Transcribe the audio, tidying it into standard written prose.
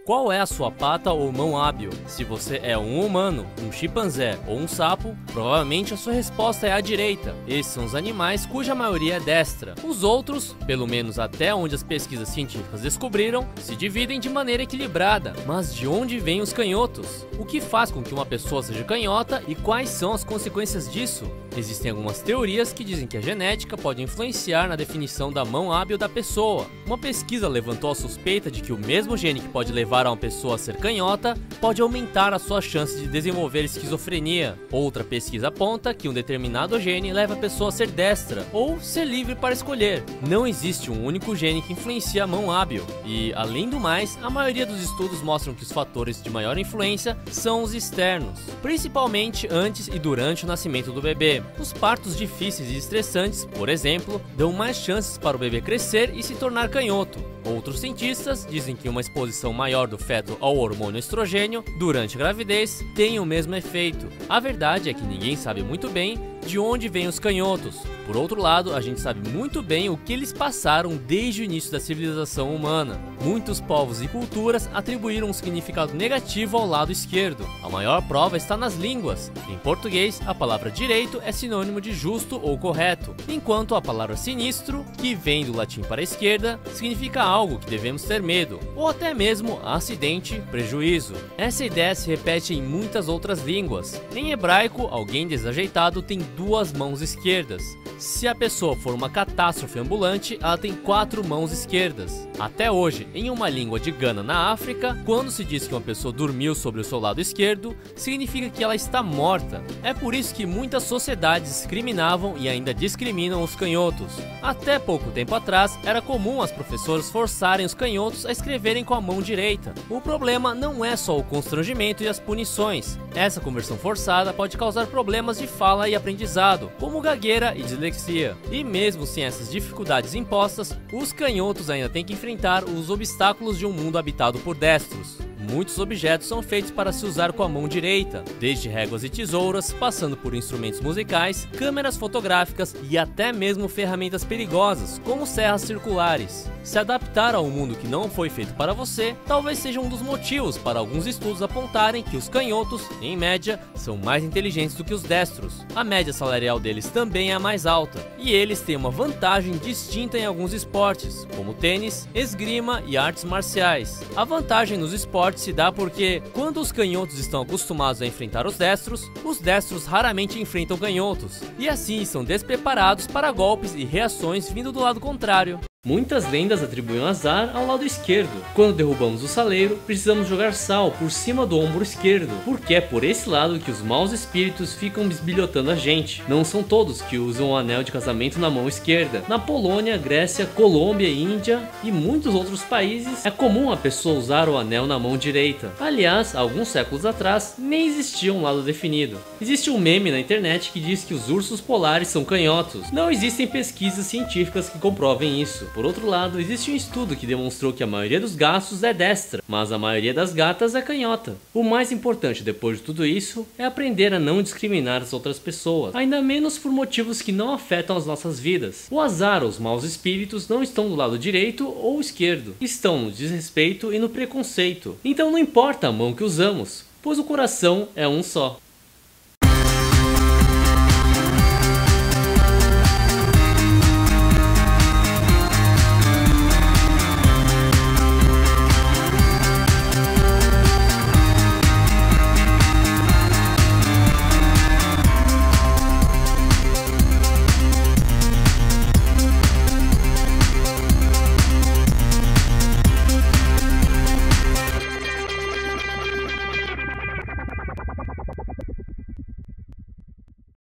Qual é a sua pata ou mão hábil? Se você é um humano, um chimpanzé ou um sapo, provavelmente a sua resposta é a direita. Esses são os animais cuja maioria é destra. Os outros, pelo menos até onde as pesquisas científicas descobriram, se dividem de maneira equilibrada. Mas de onde vêm os canhotos? O que faz com que uma pessoa seja canhota e quais são as consequências disso? Existem algumas teorias que dizem que a genética pode influenciar na definição da mão hábil da pessoa. Uma pesquisa levantou a suspeita de que o mesmo gene que pode levar a uma pessoa a ser canhota pode aumentar a sua chance de desenvolver esquizofrenia. Outra pesquisa aponta que um determinado gene leva a pessoa a ser destra ou ser livre para escolher. Não existe um único gene que influencia a mão hábil e, além do mais, a maioria dos estudos mostram que os fatores de maior influência são os externos, principalmente antes e durante o nascimento do bebê. Os partos difíceis e estressantes, por exemplo, dão mais chances para o bebê crescer e se tornar canhoto. Outros cientistas dizem que uma exposição maior do feto ao hormônio estrogênio durante a gravidez tem o mesmo efeito. A verdade é que ninguém sabe muito bem de onde vêm os canhotos. Por outro lado, a gente sabe muito bem o que eles passaram desde o início da civilização humana. Muitos povos e culturas atribuíram um significado negativo ao lado esquerdo. A maior prova está nas línguas. Em português, a palavra direito é sinônimo de justo ou correto, enquanto a palavra sinistro, que vem do latim para a esquerda, significa algo que devemos ter medo, ou até mesmo acidente, prejuízo. Essa ideia se repete em muitas outras línguas. Em hebraico, alguém desajeitado tem duas mãos esquerdas. Se a pessoa for uma catástrofe ambulante, ela tem 4 mãos esquerdas. Até hoje, em uma língua de Gana na África, quando se diz que uma pessoa dormiu sobre o seu lado esquerdo, significa que ela está morta. É por isso que muitas sociedades discriminavam e ainda discriminam os canhotos. Até pouco tempo atrás, era comum as professoras forçarem os canhotos a escreverem com a mão direita. O problema não é só o constrangimento e as punições. Essa conversão forçada pode causar problemas de fala e aprendizado, como gagueira e dislexia. E mesmo sem essas dificuldades impostas, os canhotos ainda têm que enfrentar os obstáculos de um mundo habitado por destros. Muitos objetos são feitos para se usar com a mão direita, desde réguas e tesouras, passando por instrumentos musicais, câmeras fotográficas e até mesmo ferramentas perigosas, como serras circulares. Se adaptar a um mundo que não foi feito para você, talvez seja um dos motivos para alguns estudos apontarem que os canhotos, em média, são mais inteligentes do que os destros. A média salarial deles também é a mais alta, e eles têm uma vantagem distinta em alguns esportes, como tênis, esgrima e artes marciais. A vantagem nos esportes se dá porque, quando os canhotos estão acostumados a enfrentar os destros raramente enfrentam canhotos, e assim são despreparados para golpes e reações vindo do lado contrário. Muitas lendas atribuem azar ao lado esquerdo. Quando derrubamos o saleiro, precisamos jogar sal por cima do ombro esquerdo, porque é por esse lado que os maus espíritos ficam bisbilhotando a gente. Não são todos que usam o anel de casamento na mão esquerda. Na Polônia, Grécia, Colômbia, Índia e muitos outros países, é comum a pessoa usar o anel na mão direita. Aliás, alguns séculos atrás, nem existia um lado definido. Existe um meme na internet que diz que os ursos polares são canhotos. Não existem pesquisas científicas que comprovem isso. Por outro lado, existe um estudo que demonstrou que a maioria dos gatos é destra, mas a maioria das gatas é canhota. O mais importante depois de tudo isso é aprender a não discriminar as outras pessoas, ainda menos por motivos que não afetam as nossas vidas. O azar ou os maus espíritos não estão do lado direito ou esquerdo, estão no desrespeito e no preconceito. Então não importa a mão que usamos, pois o coração é um só.